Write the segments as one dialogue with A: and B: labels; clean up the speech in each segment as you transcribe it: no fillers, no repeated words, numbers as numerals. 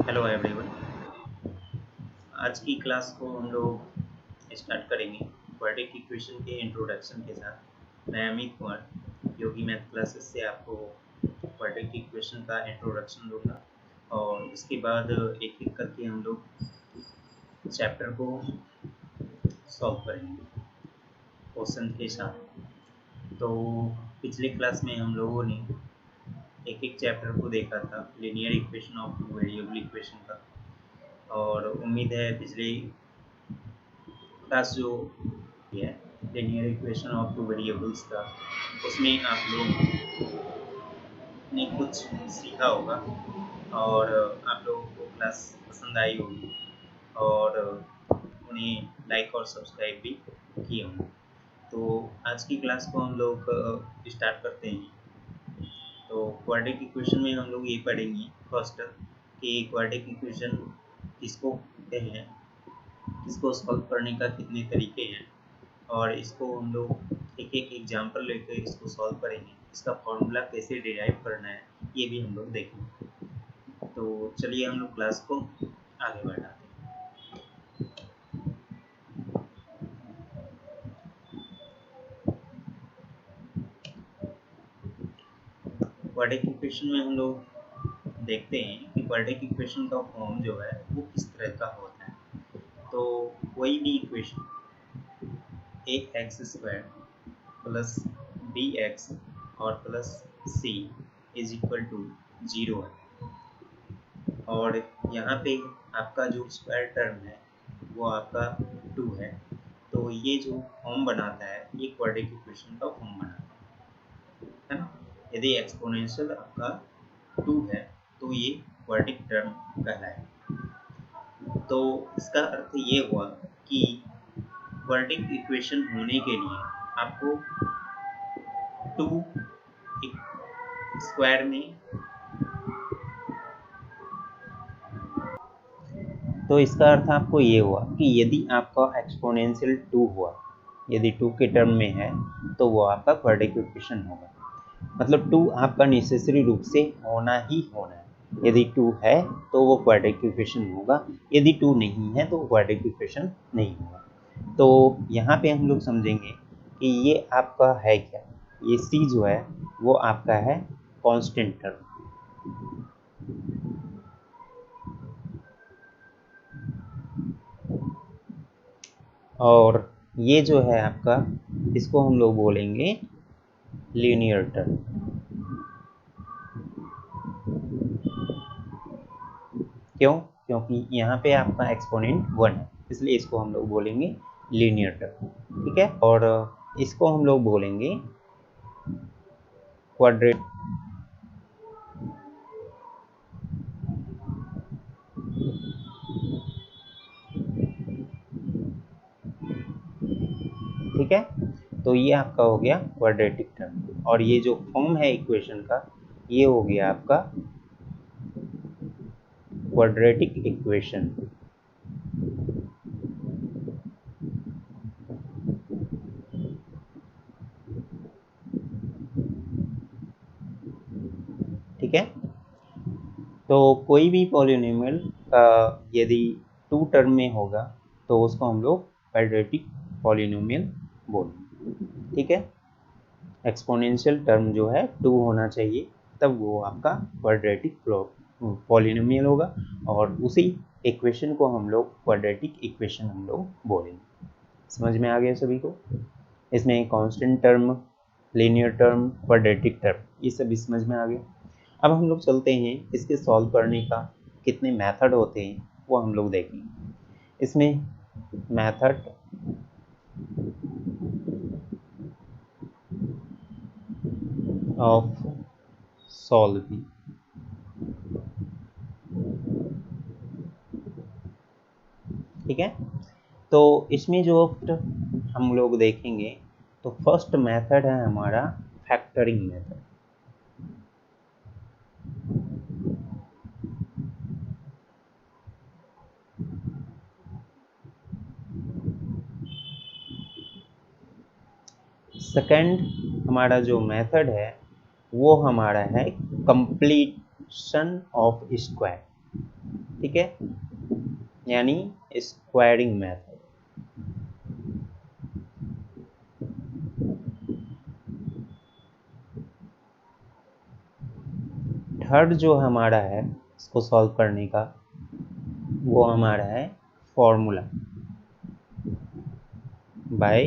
A: Hello everyone. आज की class को हम लोग स्टार्ट करेंगे क्वाड्रेटिक इक्वेशन के इंट्रोडक्शन के साथ। मैं अमित कुमार योगी मैथ क्लासेस से आपको क्वाड्रेटिक इक्वेशन का इंट्रोडक्शन दूंगा और उसके बाद एक एक करके हम लोग चैप्टर को सॉल्व करेंगे क्वेश्चन के साथ। तो पिछले क्लास में हम लोगों ने एक एक चैप्टर को देखा था, linear equation of two variable equation का। और उम्मीद है पिछले क्लास जो है linear equation of two variables का, उसमें आप लोग ने कुछ सीखा होगा और आप लोगों को क्लास पसंद आई होगी और उन्हें लाइक और सब्सक्राइब भी किए होंगे। तो आज की क्लास को हम लोग स्टार्ट करते हैं। तो क्वाड्रेटिक इक्वेशन में हम लोग ये पढ़ेंगे फर्स्ट कि क्वाड्रेटिक इक्वेशन किसको कहते हैं, इसको सॉल्व करने का कितने तरीके हैं और इसको हम लोग एक एक एग्जाम्पल लेकर इसको सॉल्व करेंगे। इसका फॉर्मूला कैसे डिराइव करना है ये भी हम लोग देखेंगे। तो चलिए हम लोग क्लास को आगे बढ़ाते हैं। क्वाड्रेटिक इक्वेशन में हम लोग देखते हैं कि क्वाड्रेटिक इक्वेशन का फॉर्म जो है वो किस तरह का होता है। तो कोई भी इक्वेशन ax² प्लस bx और plus c is equal to 0 है और यहाँ पे आपका जो स्क्वायर टर्म है वो आपका 2 है। तो ये जो फॉर्म बनाता है ये क्वाड्रेटिक इक्वेशन का फॉर्म बनाता है ना। यदि एक्सपोनेंशियल आपका 2 है तो ये क्वाड्रेटिक टर्म कहलाएगा। तो इसका अर्थ ये हुआ कि क्वाड्रेटिक इक्वेशन होने के लिए आपको 2 स्क्वायर में, तो इसका अर्थ आपको ये हुआ कि यदि आपका एक्सपोनेंशियल 2 हुआ, यदि 2 के टर्म में है तो वो आपका क्वाड्रेटिक इक्वेशन होगा। मतलब 2 आपका नेसेसरी रूप से होना ही होना है। यदि 2 है तो वो क्वाड्रेटिक इक्वेशन होगा, यदि 2 नहीं है तो क्वाड्रेटिक इक्वेशन नहीं होगा। तो यहाँ पे हम लोग समझेंगे कि ये आपका है क्या। ये c जो है वो आपका है कांस्टेंट टर्म, और ये जो है आपका, इसको हम लोग बोलेंगे लीनियर टर्म। क्यों? क्योंकि यहाँ पे आपका एक्सपोनेंट 1 है, इसलिए इसको हम लोग बोलेंगे लीनियर टर्म। ठीक है, और इसको हम लोग बोलेंगे क्वाड्रेटिक। ठीक है, तो ये आपका हो गया क्वाड्रेटिक टर्म और ये जो फॉर्म है इक्वेशन का ये हो गया आपका क्वाड्रेटिक इक्वेशन। ठीक है, तो कोई भी पॉलिनोमियल का यदि 2 टर्म में होगा तो उसको हम लोग क्वाड्रेटिक पॉलिनोमियल बोलेंगे। ठीक है, एक्सपोनेंशियल टर्म जो है 2 होना चाहिए तब वो आपका क्वाड्रेटिक पॉलिनोमियल होगा और उसी इक्वेशन को हम लोग क्वाड्रेटिक इक्वेशन हम लोग बोलेंगे। समझ में आ गया सभी को? इसमें constant term, linear term, quadratic term, ये सब समझ में आ गया। अब हम लोग चलते हैं इसके सॉल्व करने का कितने मेथड होते हैं वो हम लोग देखेंगे। इसमें मेथड ऑफ सॉल्विंग, ठीक है, तो इसमें जो हम लोग देखेंगे तो फर्स्ट मेथड है हमारा फैक्टरिंग मेथड। सेकंड हमारा जो मेथड है वो हमारा है कंप्लीशन ऑफ स्क्वायर। ठीक है, यानी स्क्वायरिंग मेथड। थर्ड जो हमारा है इसको सॉल्व करने का, वो हमारा है फॉर्मूला, बाय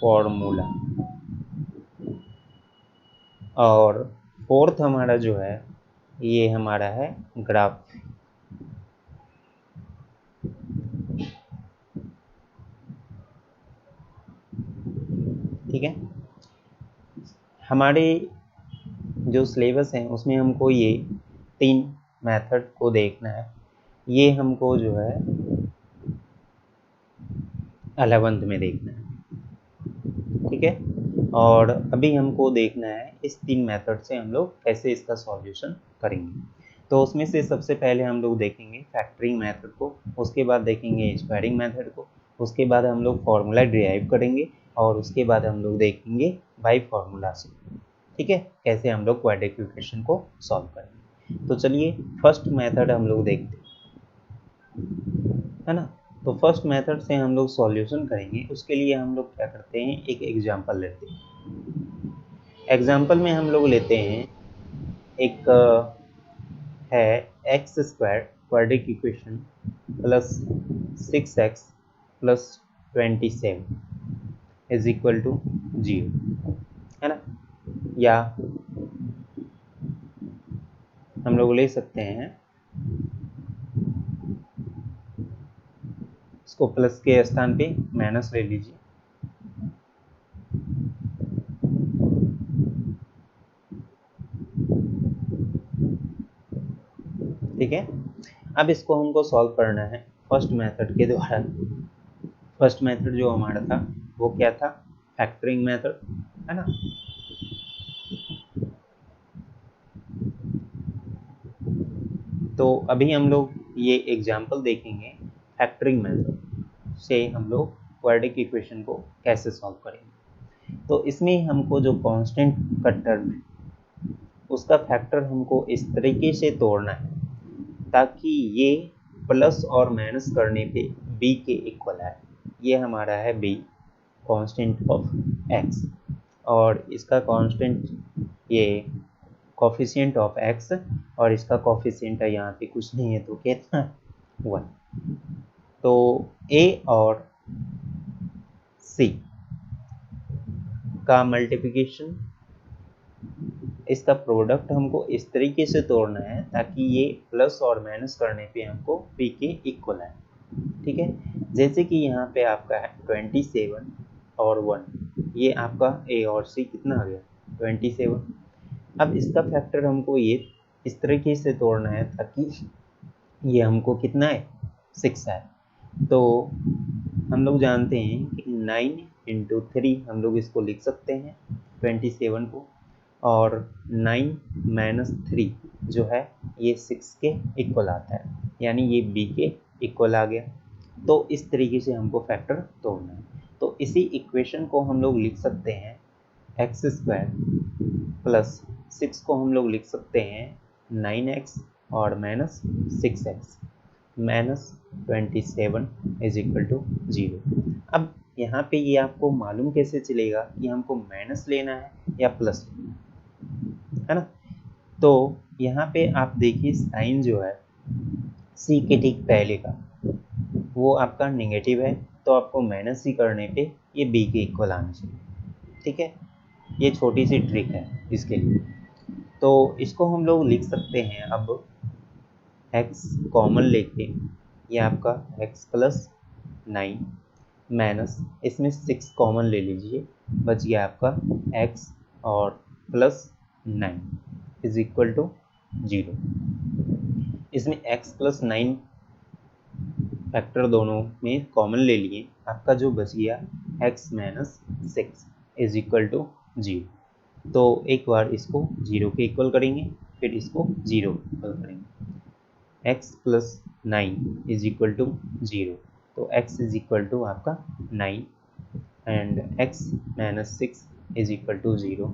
A: फॉर्मूला। और फोर्थ हमारा जो है ये हमारा है ग्राफ। ठीक है, हमारे जो सिलेबस है उसमें हमको ये 3 मेथड को देखना है। ये हमको जो है 11th में देखना है। ठीक है, और अभी हमको देखना है इस 3 मेथड से हम लोग कैसे इसका सॉल्यूशन करेंगे। तो उसमें से सबसे पहले हम लोग देखेंगे फैक्टरिंग मेथड को, उसके बाद देखेंगे स्क्वायरिंग मेथड को, उसके बाद हम लोग फॉर्मूला डिराइव करेंगे, और उसके बाद हम लोग देखेंगे बाय फॉर्मूला से। ठीक है, कैसे हम लोग क्वाड्रेटिक इक्वेशन को सॉल्व करेंगे। तो चलिए फर्स्ट मेथड हम लोग देखते हैं, है ना। तो फर्स्ट मेथड से हम लोग सॉल्यूशन करेंगे, उसके लिए हम लोग क्या करते हैं, एक एग्जांपल लेते हैं। एग्जांपल में हम लोग लेते हैं एक है x square quadratic equation plus 6x plus 27 is equal to 0, है ना। या हम लोग ले सकते हैं इसको प्लस के स्थान पे माइनस ले लीजिए। ठीक है, अब इसको हमको सॉल्व करना है फर्स्ट मेथड के द्वारा। फर्स्ट मेथड जो हमारा था वो क्या था, फैक्टरिंग मेथड, है ना। तो अभी हम लोग ये एग्जांपल देखेंगे फैक्टरिंग मेथड से हम लोग क्वाड्रेटिक इक्वेशन को कैसे सॉल्व करेंगे। तो इसमें हमको जो कांस्टेंट का टर्म है उसका फैक्टर हमको इस तरीके से तोड़ना है ताकि ये प्लस और माइनस करने पे b के इक्वल आए। ये हमारा है b, कांस्टेंट ऑफ x, और इसका कांस्टेंट ये कोफिशिएंट ऑफ x, और इसका कोफिशिएंट है यहाँ पे कुछ नहीं है तो कितना 1। तो a और c का मल्टीप्लिकेशन, इसका प्रोडक्ट हमको इस तरीके से तोड़ना है ताकि ये प्लस और माइनस करने पे हमको p के इक्वल आए। ठीक है, जैसे कि यहाँ पे आपका है 27 और 1, ये आपका a और c कितना आ गया 27। अब इसका फैक्टर हमको ये इस तरीके से तोड़ना है ताकि ये हमको कितना है 6 आए। तो हम लोग जानते हैं कि 9 इंटू 3 हम लोग इसको लिख सकते हैं 27 को, और 9 माइनस 3 जो है ये 6 के इक्वल आता है, यानी ये b के इक्वल आ गया। तो इस तरीके से हमको फैक्टर तोड़ना है। तो इसी इक्वेशन को हम लोग लिख सकते हैं एक्स स्क्वायर प्लस 6 को हम लोग लिख सकते हैं 9x और minus 6x minus 27 is equal to 0। अब यहाँ पे ये आपको मालूम कैसे चलेगा कि हमको माइनस लेना है या प्लस लेना है ना। तो यहाँ पे आप देखिए साइन जो है c के ठीक पहले का वो आपका नेगेटिव है, तो आपको माइनस c करने पे ये b के इक्वल आना चाहिए। ठीक है, ये छोटी सी ट्रिक है इसके लिए। तो इसको हम लोग लिख सकते हैं अब x कॉमन लेके, ये आपका x प्लस 9 माइनस इसमें 6 कॉमन ले लीजिए, बच गया आपका x और प्लस 9 इज इक्वल टू 0। इसमें x प्लस 9 फैक्टर दोनों में कॉमन ले लिए, आपका जो बच गया x minus 6 is equal to 0। तो एक बार इसको 0 के इक्वल करेंगे, फिर इसको 0 इक्वल करेंगे। x plus 9 is equal to 0, तो x इज इक्वल टू आपका 9 and x minus 6 is equal to 0,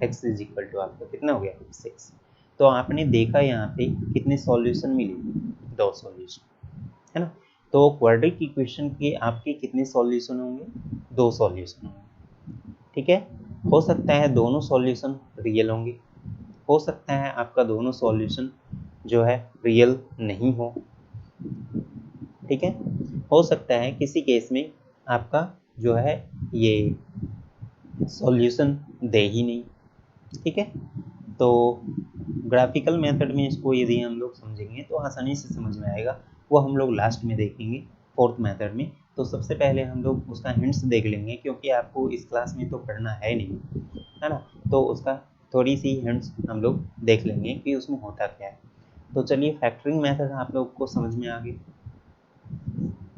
A: x is equal to आपका कितना हो गया 6। तो आपने देखा यहाँ पे कितने सॉल्यूशन मिले, 2 सॉल्यूशन, है ना। तो क्वाड्रेटिक इक्वेशन के आपके कितने सॉल्यूशन होंगे, 2 सॉल्यूशन होंगे, ठीक है। हो सकता है दोनों सॉल्यूशन रियल होंगे, हो सकता है आपका दोनों सॉल्यूशन जो है रियल नहीं हो, ठीक है। हो सकता है किसी केस में आपका जो है ये सॉल्यूशन दे ही नहीं, ठीक है। तो ग्राफिकल मेथड में इसको यदि हम लोग समझेंगे तो आसानी से समझ में आएगा, वो हम लोग लास्ट में देखेंगे 4th मेथड में। तो सबसे पहले हम लोग उसका हिंट्स देख लेंगे, क्योंकि आपको इस क्लास में तो पढ़ना है नहीं, है ना। तो उसका थोड़ी सी हिंट्स हम लोग देख लेंगे कि उसमें होता क्या है। तो चलिए, फैक्टरिंग मेथड आप लोग को समझ में आ गई,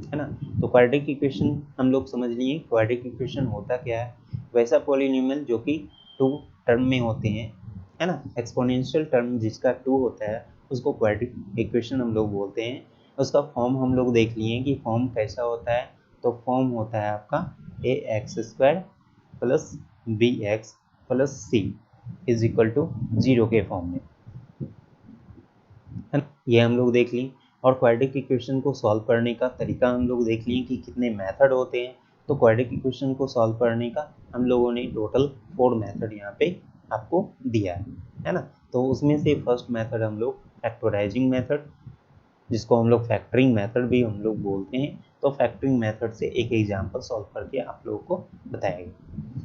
A: है ना। तो क्वाड्रेटिक इक्वेशन हम लोग समझ लिए, क्वाड्रेटिक इक्वेशन होता क्या है, वैसा पॉलिनोमियल जो कि 2 टर्म में होते हैं, है ना। एक्सपोनेंशियल टर्म जिसका 2 होता है उसको क्वाड्रेटिक इक्वेशन हम लोग बोलते हैं। उसका फॉर्म हम लोग देख लिए कि फॉर्म कैसा होता है। तो फॉर्म होता है आपका ax² plus bx plus c is equal to 0 के फॉर्म में, है ना। ये हम लोग देख ली। और क्वाड्रेटिक इक्वेशन को सॉल्व करने का तरीका हम लोग देख लिए कि कितने मेथड होते हैं। तो क्वाड्रेटिक इक्वेशन को सॉल्व करने का हम लोगों ने टोटल 4 मेथड यहाँ पे आपको दिया है ना। तो उसमें से फर्स्ट मेथड हम लोग फैक्टराइजिंग मेथड, जिसको हम लोग फैक्टरिंग मेथड भी हम लोग बोलते हैं। तो फैक्टरिंग मेथड से एक एग्जाम्पल सॉल्व करके आप लोगों को बताएंगे।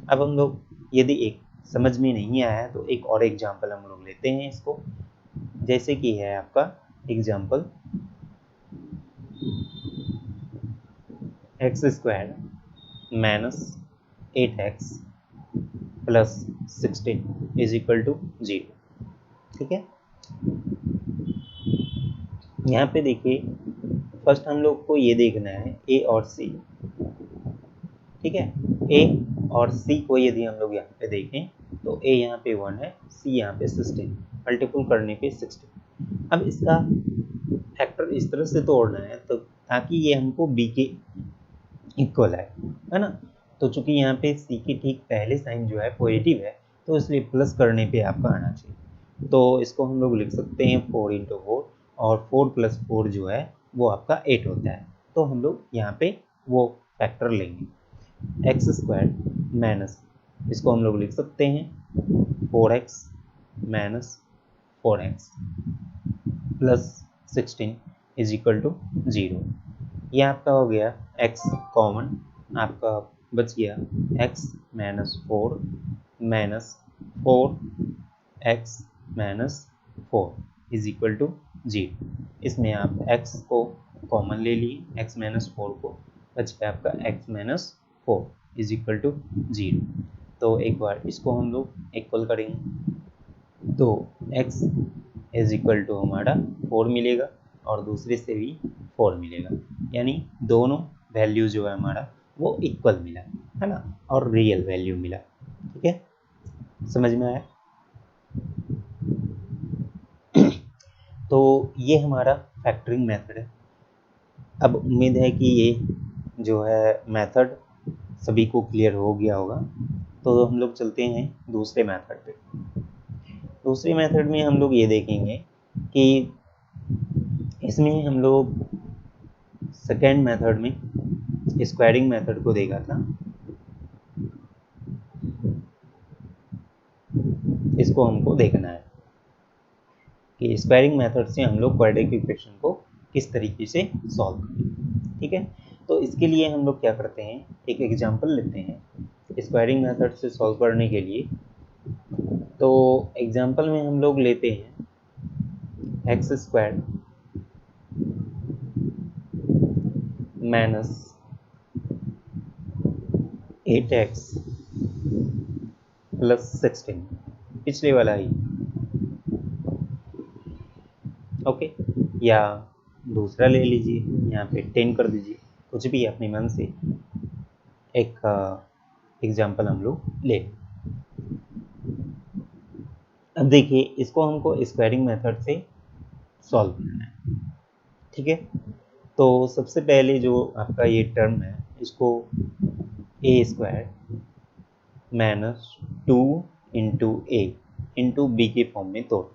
A: अब हम लोग यदि एक समझ में नहीं आया तो एक और एग्जाम्पल हम लोग लेते हैं इसको, जैसे कि है आपका example x² minus 8x plus 16 is equal to 0, ठीक है। यहाँ पे देखिए, फर्स्ट हम लोग को ये देखना है a और c, ठीक है। a और c को यदि हम लोग यहाँ पे देखें तो a यहाँ पे 1 है, c यहाँ पे 16, मल्टीपल करने पे 16। अब इसका फैक्टर इस तरह से तोड़ना है तो ताकि ये हमको b के इक्वल है ना। तो चूंकि यहाँ पे c की ठीक पहले साइन जो है पॉजिटिव है, तो इसलिए प्लस करने पे आपका आना चाहिए। तो इसको हम लोग लिख सकते हैं 4 × 4, और 4 + 4 जो है वो आपका 8 होता है। तो हम लोग यहाँ पे वो फैक्टर लेंगे, x² माइनस, इसको हम लोग लिख सकते हैं 4x minus 4x plus 16 is equal to 0। ये आपका हो गया x कॉमन, आपका बच गया x minus 4 minus 4x minus 4 is equal to 0। इसमें आप x को कॉमन ले लिए, x माइनस 4 को, बच गया आपका x minus 4 is equal to 0। तो एक बार इसको हम लोग इक्वल करेंगे तो x इज इक्वल टू हमारा 4 मिलेगा और दूसरे से भी 4 मिलेगा, यानी दोनों वैल्यू जो है हमारा वो इक्वल मिला, है ना, और रियल वैल्यू मिला, ठीक है। समझ में आया। तो ये हमारा फैक्टरिंग मेथड है। अब उम्मीद है कि ये जो है मेथड सभी को क्लियर हो गया होगा। तो हम लोग चलते हैं दूसरे मेथड पे। दूसरे मेथड में हम लोग ये देखेंगे कि इसमें हम लोग सेकेंड मेथड में स्क्वायरिंग मेथड को देखा था, इसको हमको देखना है कि स्क्वायरिंग मेथड से हम लोग क्वाड्रेटिक इक्वेशन को किस तरीके से सॉल्व करें, ठीक है। तो इसके लिए हम लोग क्या करते हैं, एक एग्जांपल लेते हैं स्क्वायरिंग मेथड से सॉल्व करने के लिए। तो एग्जांपल में हम लोग लेते हैं x² माइनस 8x प्लस 16, पिछले वाला ही, ओके। या दूसरा ले लीजिए, यहाँ पे 10 कर दीजिए, कुछ भी अपने मन से एक एग्जांपल हम लोग ले। अब देखिए, इसको हमको स्क्वायरिंग मेथड से सॉल्व करना है, ठीक है। तो सबसे पहले जो आपका ये टर्म है इसको a² माइनस 2 × a × b के फॉर्म में तोड़,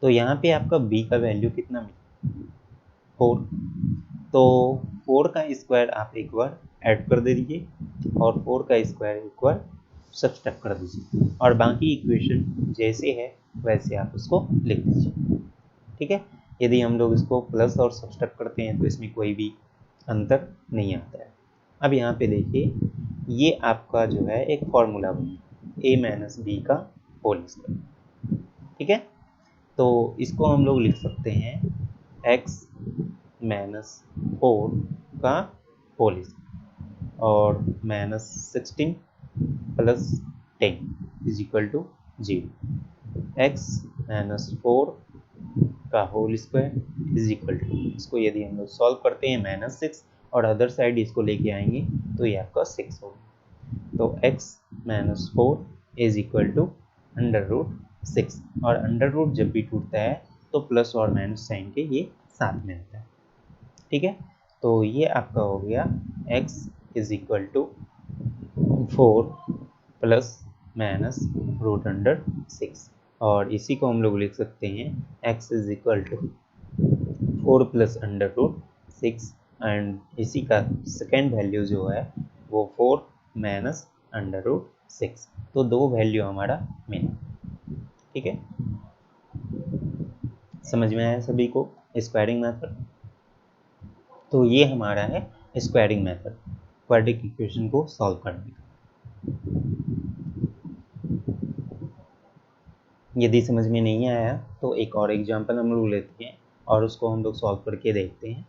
A: तो यहाँ पे आपका b का वैल्यू कितना मिला 4, तो 4 का स्क्वायर आप एक बार ऐड कर दीजिए और 4 का स्क्वायर एक बार सब्ट्रैक्ट कर दीजिए और बाकी इक्वेशन जैसे है वैसे आप उसको लिख दीजिए। ठीक है, यदि हम लोग इसको प्लस और सब्ट्रैक्ट करते हैं तो इसमें कोई भी अंतर नहीं आता है। अब यहाँ पे देखिए, ये आपका जो है एक फॉर्मूला बना a माइनस बी का होल स्क्वायर। ठीक है, तो इसको हम लोग लिख सकते हैं x माइनस 4 का होल स्क्वायर और minus 16 plus 10 is equal to 0। x minus 4 का whole square is equal to, इसको यदि हम लोग सॉल्व करते हैं माइनस 6 और अदर साइड इसको लेके आएंगे तो ये आपका 6 होगा। तो x minus 4 is equal to under root 6 और अंडर रूट जब भी टूटता है तो प्लस और माइनस साइन के ये साथ में आता है। ठीक है, तो ये आपका हो गया x is equal to 4 plus minus root under 6 और इसी को हम लोग लिख सकते हैं x is equal to 4 plus under root 6 and इसी का सेकेंड वैल्यू जो है वो 4 माइनस अंडर रूट 6, तो दो वैल्यू हमारा मिला। ठीक है, समझ में आया सभी को स्क्वायरिंग मेथड? तो ये हमारा है स्क्वायरिंग मेथड क्वाड्रेटिक इक्वेशन को सॉल्व करने का। यदि समझ में नहीं आया तो एक और एग्जांपल हम लोग लेते हैं और उसको हम लोग सॉल्व करके देखते हैं।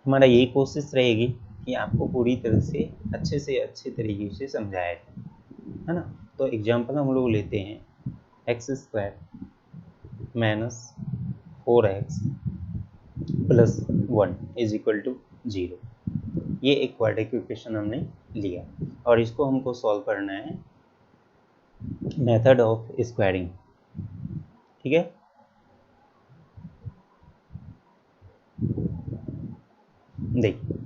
A: हमारा यही कोशिश रहेगी कि आपको पूरी तरह से अच्छे तरीके से समझाया जाए, है ना। तो एग्जांपल हम लोग लेते हैं x square minus 4x plus 1 is equal to 0। ये एक क्वाड्रेटिक इक्वेशन हमने लिया और इसको हमको सॉल्व करना है मेथड ऑफ स्क्वायरिंग। ठीक है, देखिए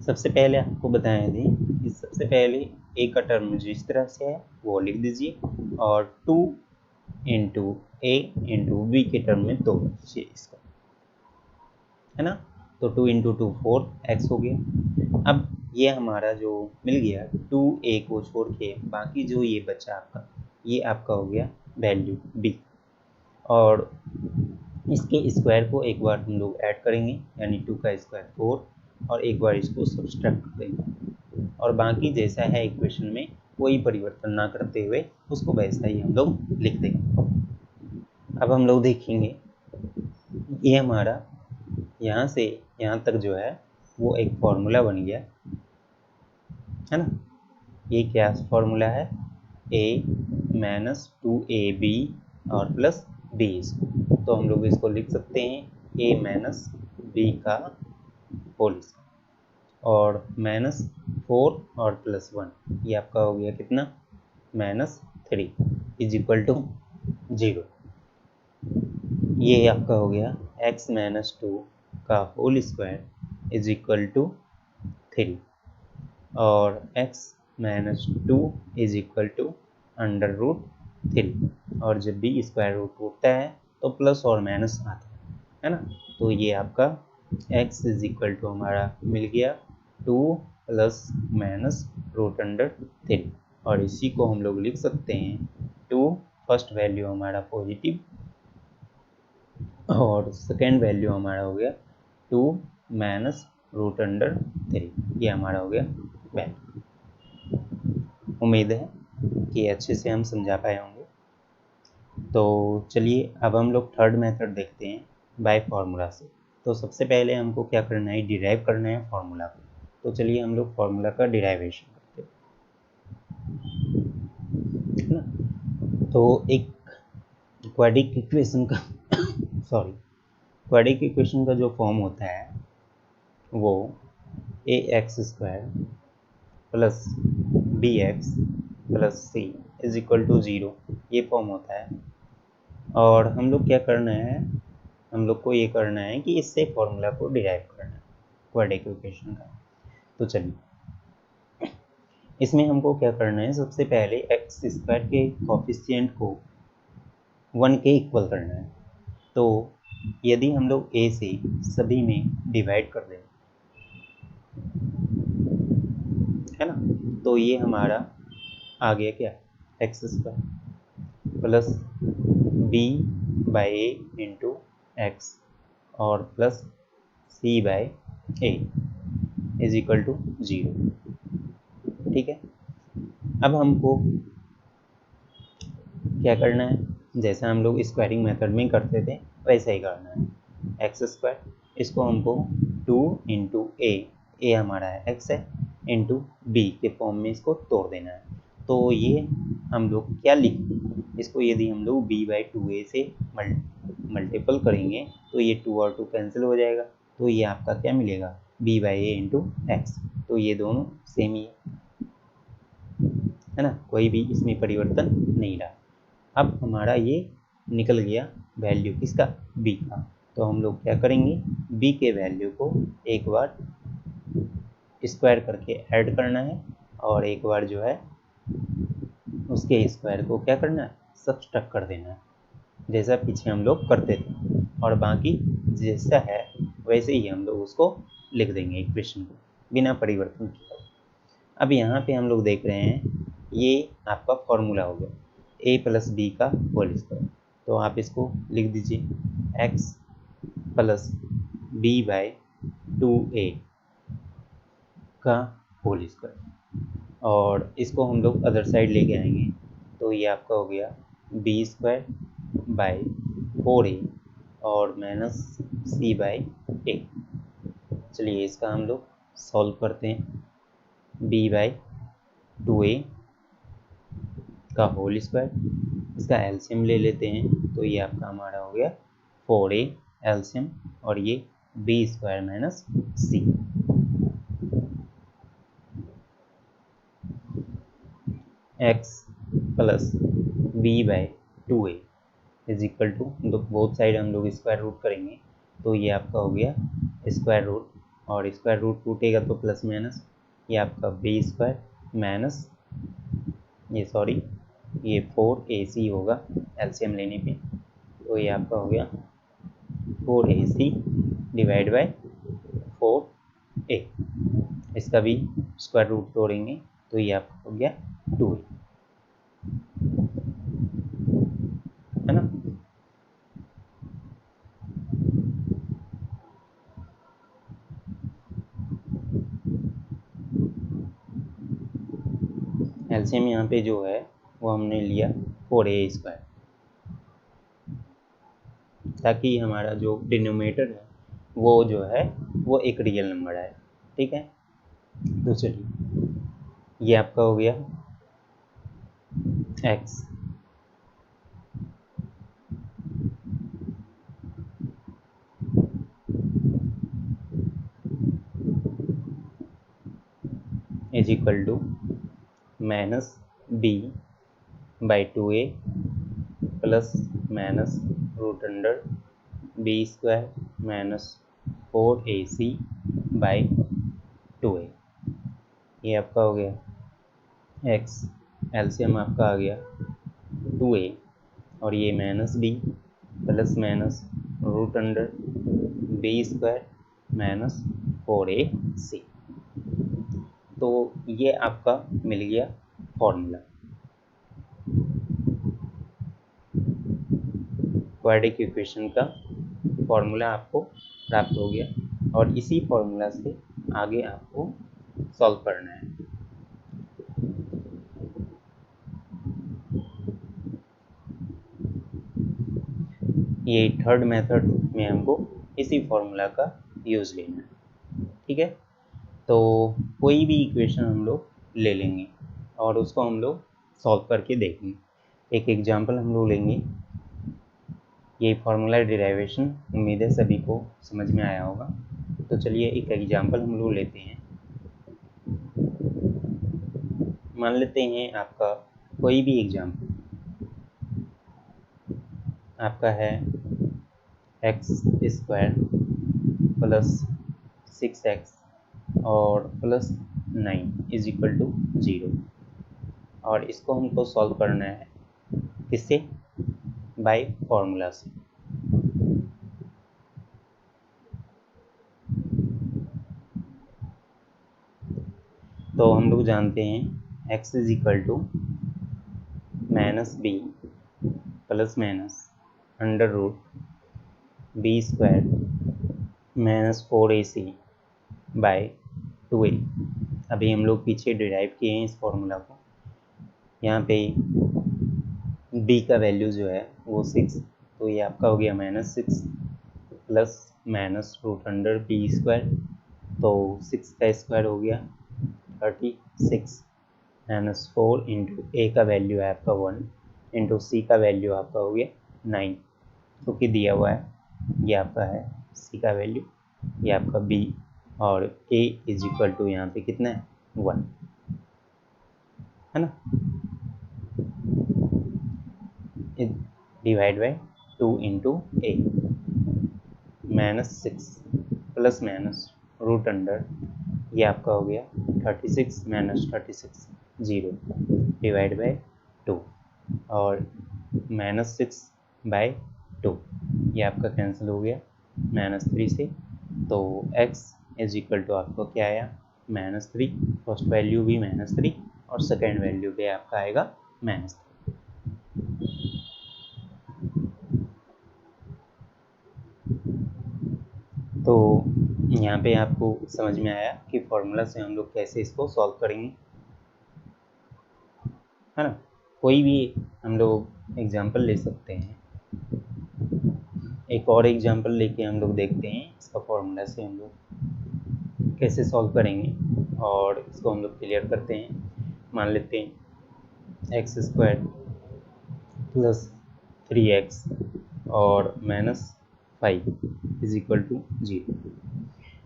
A: सबसे पहले आपको बताया थी कि सबसे पहले ए का टर्म जिस तरह से है वो लिख दीजिए और 2 इंटू ए इंटू बी के टर्म में तोड़ दीजिए इसको, है ना। तो 2 इंटू 2 4x हो गया। अब ये हमारा जो मिल गया 2a को छोड़ के बाकी जो ये बचा आपका, ये आपका हो गया वैल्यू b और इसके स्क्वायर को एक बार हम लोग ऐड करेंगे यानी 2 का स्क्वायर 4 और एक बार इसको सब्ट्रैक्ट करेंगे और बाकी जैसा है इक्वेशन में कोई परिवर्तन ना करते हुए उसको वैसा ही हम लोग लिख देंगे। अब हम लोग देखेंगे ये हमारा यहाँ से यहाँ तक जो है वो एक फॉर्मूला बन गया, है ना। ये क्या फॉर्मूला है, a माइनस 2ab और प्लस b। तो हम लोग इसको लिख सकते हैं a माइनस b का होल और माइनस 4 और प्लस 1, ये आपका हो गया कितना माइनस 3 इज इक्वल टू 0। ये आपका हो गया x माइनस 2 का whole square is equal to 3 और x minus 2 is equal to under root 3 और जब भी स्क्वायर रूट टूटता है तो प्लस और माइनस आता है ना। तो ये आपका x इज इक्वल टू हमारा मिल गया 2 प्लस माइनस रूट अंडर 3 और इसी को हम लोग लिख सकते हैं 2 फर्स्ट वैल्यू हमारा पॉजिटिव और सेकेंड वैल्यू हमारा हो गया 2 माइनस रूट अंडर 3, ये हमारा हो गया वैल्यू। उम्मीद है कि अच्छे से हम समझा पाए होंगे। तो चलिए अब हम लोग थर्ड मेथड देखते हैं बाय फार्मूला से। तो सबसे पहले हमको क्या करना है, डिराइव करना है फार्मूला को। तो चलिए हम लोग फार्मूला का डिराइवेशन करते हैं ना। तो एक क्वाड्रेटिक इक्वेशन का क्वाड्रेटिक इक्वेशन का जो फॉर्म होता है वो ax square plus bx plus c is equal to 0, ये फॉर्म होता है। और हम लोग क्या करना है, हम लोग को ये करना है कि इससे फॉर्मूला को डिराइव करना है क्वाड्रेटिक इक्वेशन का। तो चलिए इसमें हमको क्या करना है, सबसे पहले एक्स स्क्वायर के कोफिशिएंट को 1 के इक्वल करना है। तो यदि हम लोग ए से सभी में डिवाइड कर दें, है ना, तो ये हमारा आ गया क्या, x square plus b by a into x और plus c by a is equal to 0। ठीक है, अब हमको क्या करना है, जैसा हम लोग स्क्वायरिंग मेथड में करते थे वैसा ही करना है। एक्स स्क्वायर, इसको हमको 2 इंटू ए हमारा है एक्स है, इंटू बी के फॉर्म में इसको तोड़ देना है। तो ये हम लोग क्या लिखें, इसको यदि हम लोग b बाई 2a से मल्टीपल करेंगे तो ये 2 और 2 कैंसिल हो जाएगा, तो ये आपका क्या मिलेगा, b by a into x. तो ये दोनों सेम ही है ना, कोई भी इसमें परिवर्तन नहीं रहा। अब हमारा ये निकल गया वैल्यू किसका, b का। तो हम लोग क्या करेंगे, b के वैल्यू को एक बार स्क्वायर करके ऐड करना है और एक बार जो है उसके स्क्वायर को क्या करना है, सब्ट्रैक्ट कर देना है, जैसा पीछे हम लोग करते थे। और बाकी जैसा है वैसे ही हम लोग उसको लिख देंगे इक्वेशन को बिना परिवर्तन किए। अब यहाँ पे हम लोग देख रहे हैं ये आपका फॉर्मूला हो गया a प्लस बी का होल स्क्वायर। तो आप इसको लिख दीजिए x plus b by 2a का होल स्क्वायर, और इसको हम लोग अदर साइड लेके आएंगे तो ये आपका हो गया बी स्क्वायर बाई 4a और माइनस सी बाई ए। चलिए इसका हम लोग सॉल्व करते हैं, b बाई 2a का होल स्क्वायर, इसका एलसीएम ले लेते हैं तो ये आपका हमारा हो गया 4a एलसीएम और ये b square minus c. X plus b by 2a is equal to, both side हम लोग स्क्वायर रूट करेंगे तो ये आपका हो गया स्क्वायर रूट, और स्क्वायर रूट टूटेगा तो प्लस माइनस, ये आपका बी स्क्वायर माइनस ये 4ac होगा एलसीएम लेने पे, तो ये आपका हो गया 4ac डिवाइड बाई 4a। इसका भी स्क्वायर रूट तोड़ेंगे तो ये आपका हो गया 2a, है ना। एलसीएम यहाँ पे जो है वो हमने लिया 4a स्क्वायर, ताकि हमारा जो डिनोमिनेटर है वो जो है वो एक रियल नंबर है। ठीक है, तो चलिए ये आपका हो गया x is equal to minus b by 2a plus minus root under b square minus 4ac by 2a। ये आपका हो गया x, एलसीएम आपका आ गया 2a और ये minus b plus minus root under b square minus 4ac। तो ये आपका मिल गया फॉर्मूला, क्वाड्रेटिक इक्वेशन का फॉर्मूला आपको प्राप्त हो गया, और इसी फॉर्मूला से आगे आपको सॉल्व करना है। ये थर्ड मेथड में हमको इसी फॉर्मूला का यूज़ लेना है। ठीक है, तो कोई भी इक्वेशन हम लोग ले लेंगे और उसको हम लोग सॉल्व करके देखेंगे। एक एग्जांपल हम लोग लेंगे, ये फार्मूला डिराइवेशन उम्मीद है सभी को समझ में आया होगा। तो चलिए एक एग्जांपल हम लोग लेते हैं। मान लेते हैं आपका कोई भी एग्जांपल आपका है एक्स स्क्वायर प्लस 6x और प्लस 9 इज इक्वल टू 0। और इसको हमको सॉल्व करना है किससे? बाय फॉर्मूला से। तो हम लोग जानते हैं x is equal to minus b plus minus under root b square minus 4ac by 2a। अभी हम लोग पीछे डिराइव किए हैं इस फॉर्मूला को। यहाँ पे b का वैल्यू जो है वो 6, तो ये आपका हो गया -6 plus minus root under b square, तो 6 का स्क्वायर हो गया 36 माइनस 4 इंटू ए का वैल्यू है आपका 1 इंटू सी का वैल्यू आपका हो गया 9, क्योंकि दिया हुआ है ये आपका है सी का वैल्यू, ये आपका बी, और ए इज इक्वल टू यहाँ पे कितना है 1, है ना। Divide by 2 into a -6 plus minus root under ये आपका हो गया 36 माइनस 36 0 डिवाइड बाई 2 और -6 बाय 2 ये आपका कैंसिल हो गया -3 से, तो x इज इक्वल टू आपको क्या आया -3, फर्स्ट वैल्यू भी -3 और सेकेंड वैल्यू भी आपका आएगा -3। तो यहाँ पे आपको समझ में आया कि फॉर्मूला से हम लोग कैसे इसको सॉल्व करेंगे, है ना। कोई भी हम लोग एग्जाम्पल ले सकते हैं। एक और एग्जाम्पल लेके हम लोग देखते हैं इसका फॉर्मूला से हम लोग कैसे सॉल्व करेंगे, और इसको हम लोग क्लियर करते हैं। मान लेते हैं एक्स स्क्वायर प्लस 3x और -5 इज इक्वल टू 0।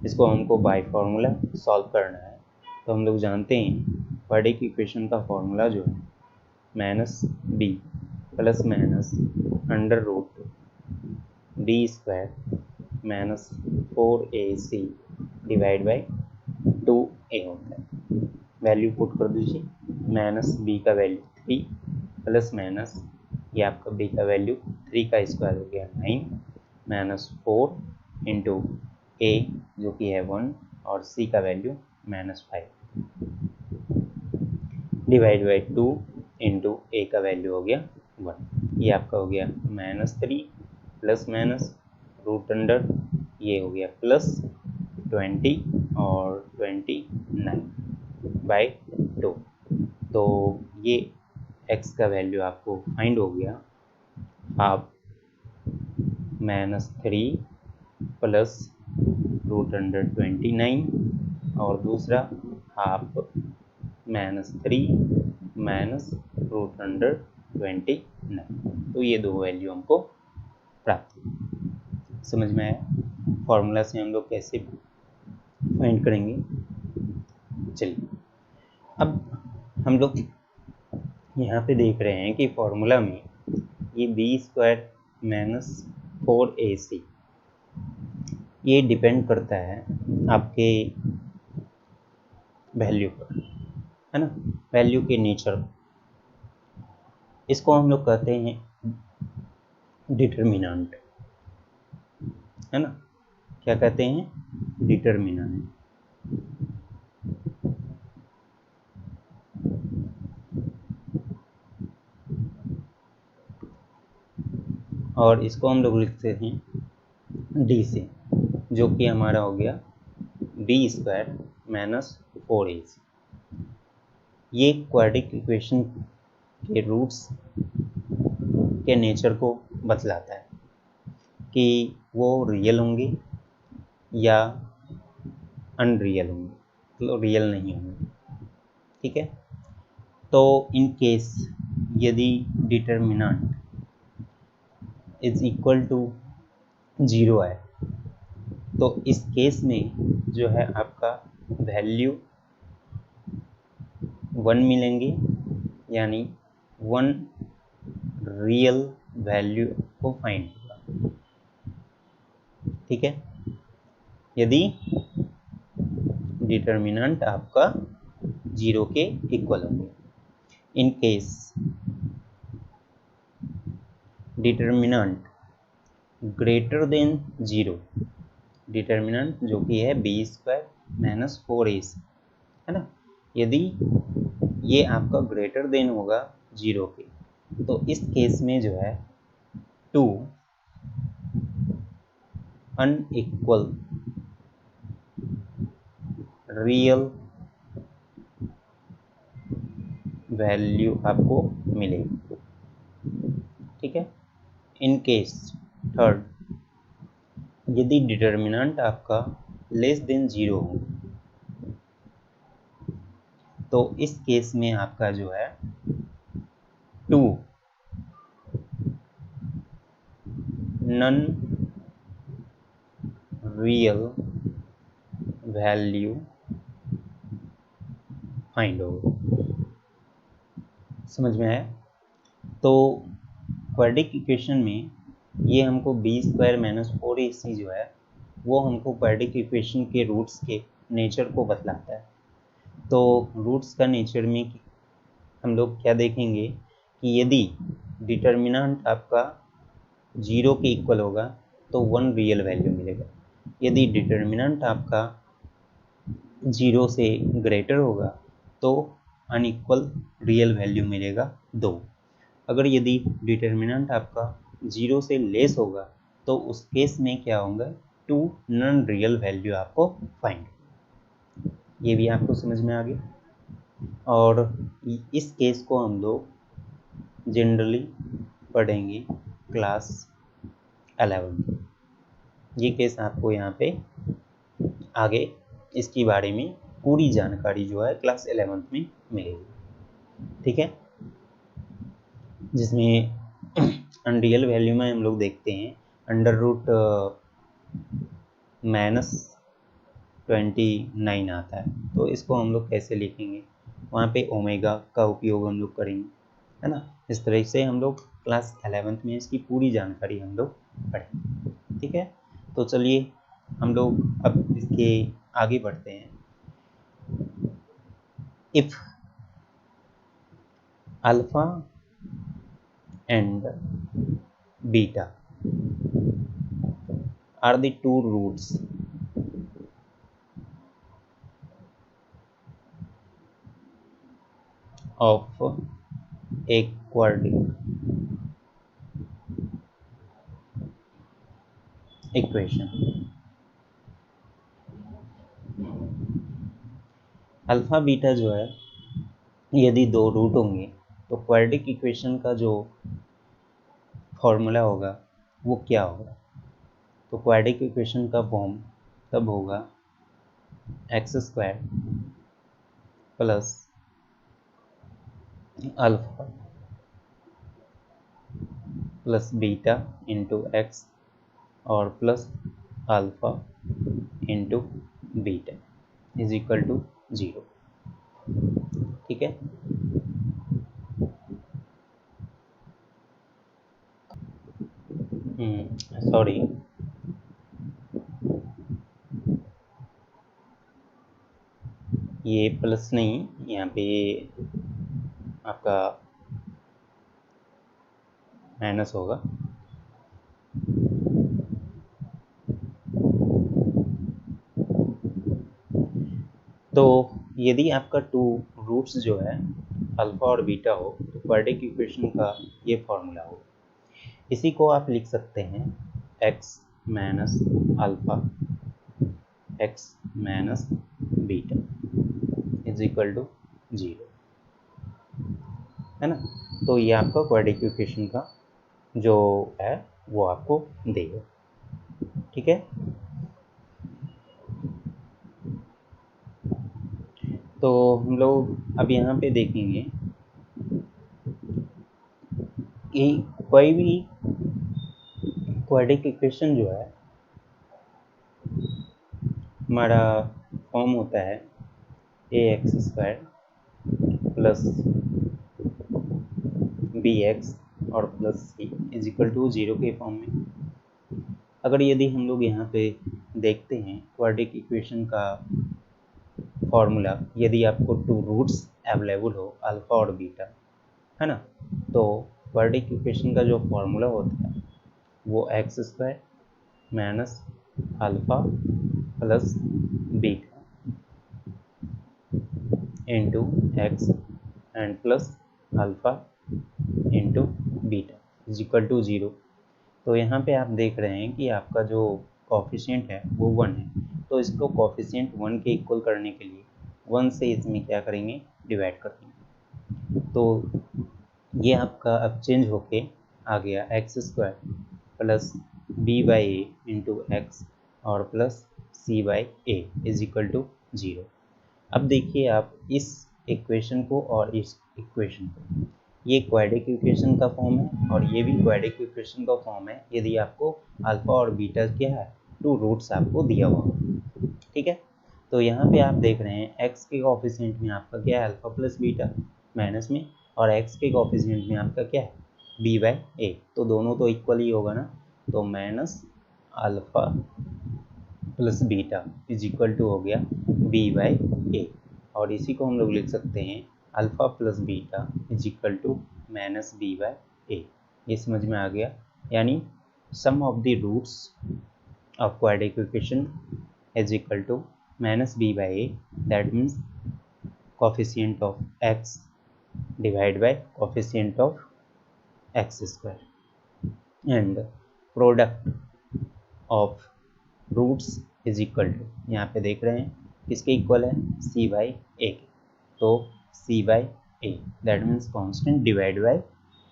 A: इसको हमको बाय फार्मूला सॉल्व करना है। तो हम लोग जानते हैं क्वाड्रेटिक इक्वेशन का फॉर्मूला जो है -b plus minus under root b square minus 4ac divide by 2a होता है। वैल्यू पुट कर दीजिए, -b का वैल्यू 3 प्लस माइनस ये आपका b का वैल्यू 3 का स्क्वायर हो गया 9 -4 इंटू a जो कि है 1 और c का वैल्यू -5 डिवाइड बाई 2 इंटू ए का वैल्यू हो गया 1। ये आपका हो गया -3 प्लस माइनस रूट अंडर ये हो गया प्लस 20 और 29 बाई 2। तो ये x का वैल्यू आपको फाइंड हो गया हाफ -3 प्लस रूट अंडर 29 और दूसरा हाफ -3 माइनस रूट अंडर 29। तो ये दो वैल्यू हमको प्राप्त हुई। समझ में आया फॉर्मूला से हम लोग कैसे फाइंड करेंगे। चलिए अब हम लोग यहाँ पे देख रहे हैं कि फॉर्मूला में ये बी स्क्वायर माइनस 4ac ये डिपेंड करता है आपके वैल्यू पर, है ना, वैल्यू के नेचर। इसको हम लोग कहते हैं डिटर्मिनेंट, है ना। क्या कहते हैं? डिटर्मिनेंट। और इसको हम लोग लिखते हैं डी से, जो कि हमारा हो गया बी स्क्वायर माइनस 4ac। ये क्वाड्रेटिक इक्वेशन के रूट्स के नेचर को बतलाता है कि वो रियल होंगे या अनरियल होंगे, मतलब रियल नहीं होंगे। ठीक है, तो इन केस यदि डिटर्मिनेंट इज इक्वल टू 0 है तो इस केस में जो है आपका वैल्यू 1 मिलेंगे, यानी 1 रियल वैल्यू को फाइंड होगा। ठीक है, यदि डिटर्मिनेंट आपका जीरो के इक्वल होंगे। In case determinant greater than zero, determinant जो कि है b² माइनस 4ac, है ना, यदि ये आपका ग्रेटर देन होगा जीरो के, तो इस केस में जो है टू अनइक्वल रियल वैल्यू आपको मिलेगी। ठीक है। इन केस थर्ड, यदि डिटर्मिनेंट आपका लेस देन जीरो हो, तो इस केस में आपका जो है two non real value find होगा। समझ में आया? तो क्वाड्रेटिक इक्वेशन में ये हमको b² माइनस 4ac जो है वो हमको क्वाड्रेटिक इक्वेशन के रूट्स के नेचर को बतलाता है। तो रूट्स का नेचर में हम लोग क्या देखेंगे कि यदि डिटर्मिनेंट आपका जीरो के इक्वल होगा तो वन रियल वैल्यू मिलेगा, यदि डिटर्मिनेंट आपका जीरो से ग्रेटर होगा तो अनइक्वल रियल वैल्यू मिलेगा दो। अगर यदि डिटर्मिनेंट आपका जीरो से लेस होगा तो उस केस में क्या होगा, टू नॉन रियल वैल्यू आपको फाइंड। ये भी आपको समझ में आ गया। और इस केस को हम लोग जनरली पढ़ेंगे क्लास 11। ये केस आपको यहाँ पे आगे इसके बारे में पूरी जानकारी जो है क्लास 11 में मिलेगी। ठीक है, जिसमें अनरियल वैल्यू में हम लोग देखते हैं अंडर रूट -29 आता है, तो इसको हम लोग कैसे लिखेंगे, वहाँ पे ओमेगा का उपयोग हम लोग करेंगे, है ना। इस तरह से हम लोग क्लास 11 में इसकी पूरी जानकारी हम लोग पढ़ेंगे। ठीक है, तो चलिए हम लोग अब इसके आगे बढ़ते हैं। If alpha and beta are the two roots of a quadratic equation, alpha beta जो है यदि दो रूट होंगे तो क्वाड्रेटिक इक्वेशन का जो फॉर्मूला होगा वो क्या होगा। तो क्वाड्रेटिक इक्वेशन का फॉर्म तब होगा x² plus alpha plus beta into x और plus alpha into beta is equal to 0। ठीक है, सॉरी, ये प्लस नहीं, यहाँ पे आपका माइनस होगा। तो यदि आपका टू रूट्स जो है अल्फा और बीटा हो तो क्वाड्रेटिक इक्वेशन का ये फॉर्मूला हो। इसी को आप लिख सकते हैं x minus alpha x minus beta is equal to 0, है ना। तो ये आपका क्वाड्रेटिक इक्वेशन का जो है वो आपको देगा। ठीक है, तो हम लोग अब यहाँ पे देखेंगे कि कोई भी क्वाड्रेटिक इक्वेशन जो है हमारा फॉर्म होता है ax² प्लस bx और plus c is equal to 0 के फॉर्म में। अगर यदि हम लोग यहाँ पे देखते हैं क्वाड्रेटिक इक्वेशन का फॉर्मूला, यदि आपको टू रूट्स अवेलेबल हो अल्फ़ा और बीटा, है ना, तो क्वाड्रेटिक इक्वेशन का जो फॉर्मूला होता है वो x square minus alpha plus beta into x and plus alpha into beta is equal to 0। तो यहाँ पे आप देख रहे हैं कि आपका जो कॉफिशिएंट है वो 1 है, तो इसको कॉफिशिएंट 1 के इक्वल करने के लिए 1 से इसमें क्या करेंगे, डिवाइड कर देंगे। तो ये आपका अब चेंज होके आ गया x square plus b by a into x और plus c by a is equal to 0। अब देखिए आप इस इक्वेशन को और इस इक्वेशन को, ये क्वाड्रेटिक इक्वेशन का फॉर्म है और ये भी क्वाड्रेटिक इक्वेशन का फॉर्म है यदि आपको अल्फ़ा और बीटा क्या है, टू रूट्स आपको दिया हुआ हो। ठीक है, तो यहाँ पे आप देख रहे हैं x के कोएफिशिएंट में आपका क्या है, अल्फ़ा प्लस बीटा माइनस में, और x के कोएफिशिएंट में आपका क्या है, b बाई ए, तो दोनों तो इक्वल ही होगा ना, तो minus alpha plus beta is equal to हो गया b बाई ए, और इसी को हम लोग लिख सकते हैं alpha plus beta is equal to minus b by a. ये समझ में आ गया, यानी sum of the roots of quadratic equation is equal to minus b by a, that means coefficient of x divide by coefficient of x square and product of roots is equal to, यहाँ पे देख रहे हैं किसके equal है, c by ए के, तो c by a that means constant divide by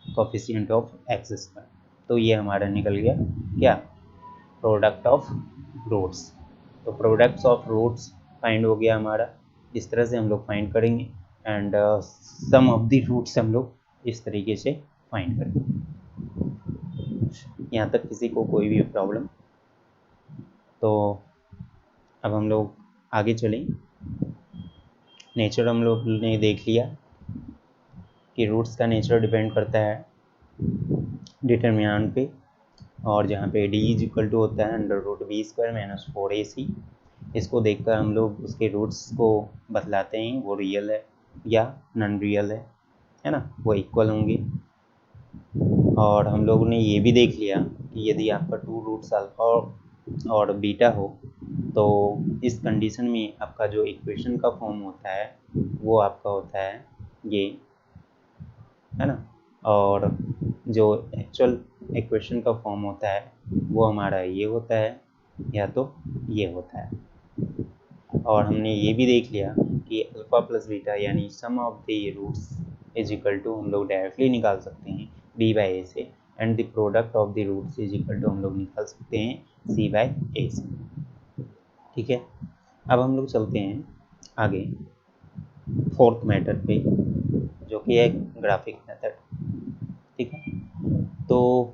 A: coefficient of x square. तो ये हमारा निकल गया क्या, प्रोडक्ट ऑफ रूट्स। तो प्रोडक्ट्स ऑफ रूट्स फाइंड हो गया हमारा, इस तरह से हम लोग फाइंड करेंगे, and sum of the roots हम लोग इस तरीके से फाइंड करेंगे। यहाँ तक किसी को कोई भी प्रॉब्लम? तो अब हम लोग आगे चलें। नेचर हम लोग ने देख लिया कि रूट्स का नेचर डिपेंड करता है डिटरमिनेंट पे, और जहाँ पे डी इज इक्वल टू होता है under root b square minus 4ac। इसको देखकर हम लोग उसके रूट्स को बतलाते हैं वो रियल है या नॉन रियल है ना, वो इक्वल होंगे। और हम लोगों ने ये भी देख लिया कि यदि आपका टू रूट्स अल्फ़ा और बीटा हो, तो इस कंडीशन में आपका जो इक्वेशन का फॉर्म होता है वो आपका होता है ये, है ना, और जो एक्चुअल इक्वेशन का फॉर्म होता है वो हमारा ये होता है या तो ये होता है। और हमने ये भी देख लिया कि अल्फ़ा प्लस बीटा यानी sum of the roots is equal to हम लोग डायरेक्टली निकाल सकते हैं b बाई ए से, and the product of the roots is equal to हम लोग निकाल सकते हैं c बाई ए से। ठीक है, अब हम लोग चलते हैं आगे फोर्थ मेथड पे, जो कि है ग्राफिक मेथड। ठीक है, तो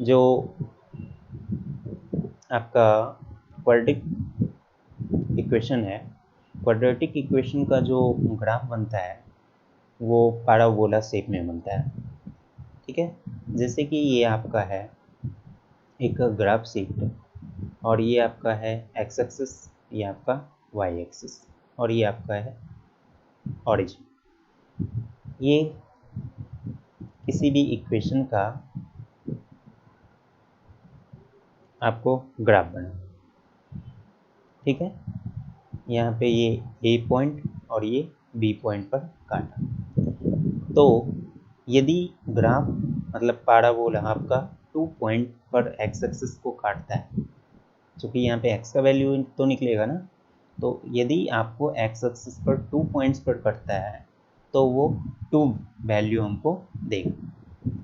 A: जो आपका क्वाड्रेटिक इक्वेशन है, क्वाड्रेटिक इक्वेशन का जो ग्राफ बनता है वो पैराबोला शेप में बनता है। ठीक है, जैसे कि ये आपका है एक ग्राफ शीट, और ये आपका है एक्स एक्सिस, ये आपका वाई एक्सिस, और ये आपका है ऑरिजिन। ये किसी भी इक्वेशन का आपको ग्राफ बना, ठीक है, यहाँ पे ये ए पॉइंट और ये बी पॉइंट पर काटा। तो यदि ग्राफ मतलब पैराबोला आपका 2 पॉइंट पर एक्स एक्सिस को काटता है, क्योंकि यहाँ पे एक्स का वैल्यू तो निकलेगा ना, तो यदि आपको एक्स एक्सिस पर 2 पॉइंट्स पर कटता है तो वो 2 वैल्यू हमको देगा,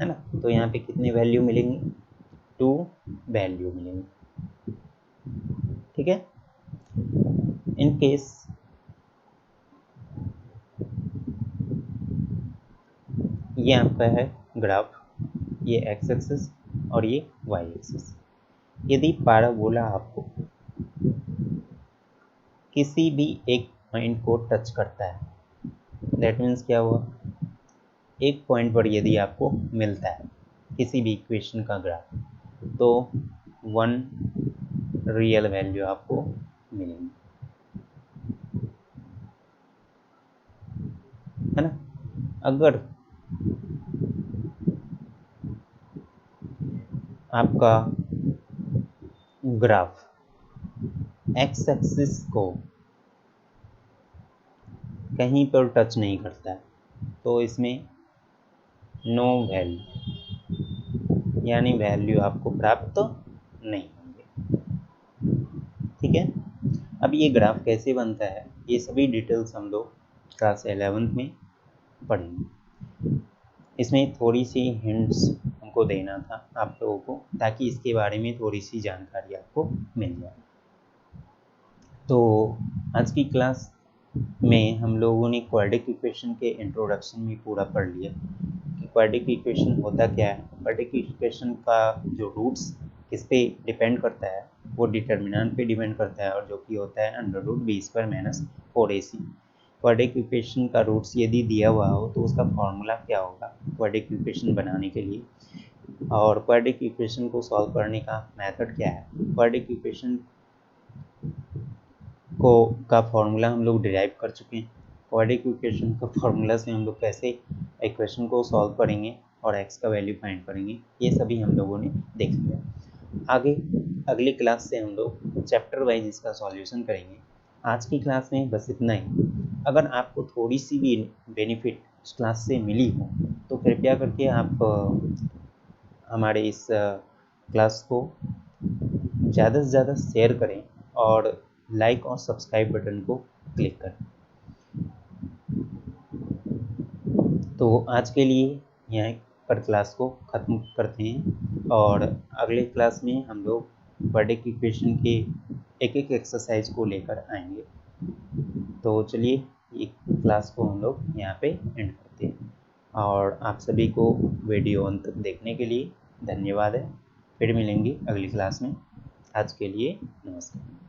A: है ना। तो यहाँ पे कितने वैल्यू मिलेंगे, 2 वैल्यू मिलेंगे। ठीक है, इन केस ये आपका है ग्राफ, ये एक्स एक्सिस और ये वाई एक्सिस। यदि पैराबोला आपको किसी भी एक पॉइंट को टच करता है, दैट मीन्स क्या हुआ, एक पॉइंट पर यदि आपको मिलता है किसी भी इक्वेशन का ग्राफ, तो 1 रियल वैल्यू आपको मिलेंगे, है ना। अगर आपका ग्राफ एक्स एक्सिस को कहीं पर टच नहीं करता है तो इसमें नो वैल्यू, यानी वैल्यू आपको प्राप्त नहीं होंगे। ठीक है। अब ये ग्राफ कैसे बनता है, ये सभी डिटेल्स हम लोग क्लास 11th में पढ़ेंगे। इसमें थोड़ी सी हिंट्स हमको देना था आप लोगों को, ताकि इसके बारे में थोड़ी सी जानकारी आपको मिल जाए। तो आज की क्लास में हम लोगों ने क्वाड्रेटिक इक्वेशन के इंट्रोडक्शन में पूरा पढ़ लिया कि क्वाड्रेटिक इक्वेशन होता क्या है। क्वाड्रेटिक इक्वेशन का जो रूट्स किस पे डिपेंड करता है, वो डिटर्मिनेंट पे डिपेंड करता है, और जो कि होता है √b² - 4ac। क्वाड्रेटिक इक्वेशन का रूट्स यदि दिया हुआ हो तो उसका फॉर्मूला क्या होगा क्वाड्रेटिक इक्वेशन बनाने के लिए, और क्वाड्रेटिक इक्वेशन को सॉल्व करने का मेथड क्या है। क्वाड्रेटिक इक्वेशन का फॉर्मूला हम लोग डिराइव कर चुके हैं। क्वाड्रेटिक इक्वेशन का फॉर्मूला से हम लोग कैसे इक्वेशन को सॉल्व करेंगे और x का वैल्यू फाइंड करेंगे, ये सभी हम लोगों ने देख लिया। आगे अगली क्लास से हम लोग चैप्टर वाइज इसका सॉल्यूशन करेंगे। आज की क्लास में बस इतना ही। अगर आपको थोड़ी सी भी बेनिफिट इस क्लास से मिली हो तो कृपया करके आप हमारे इस क्लास को ज़्यादा से ज़्यादा शेयर करें और लाइक और सब्सक्राइब बटन को क्लिक करें। तो आज के लिए यहाँ पर क्लास को ख़त्म करते हैं, और अगले क्लास में हम लोग क्वाड्रेटिक इक्वेशन के एक एक एक्सरसाइज को लेकर आएंगे। तो चलिए ये क्लास को हम लोग यहाँ पे एंड करते हैं, और आप सभी को वीडियो अंत तक देखने के लिए धन्यवाद है। फिर मिलेंगे अगली क्लास में। आज के लिए नमस्कार।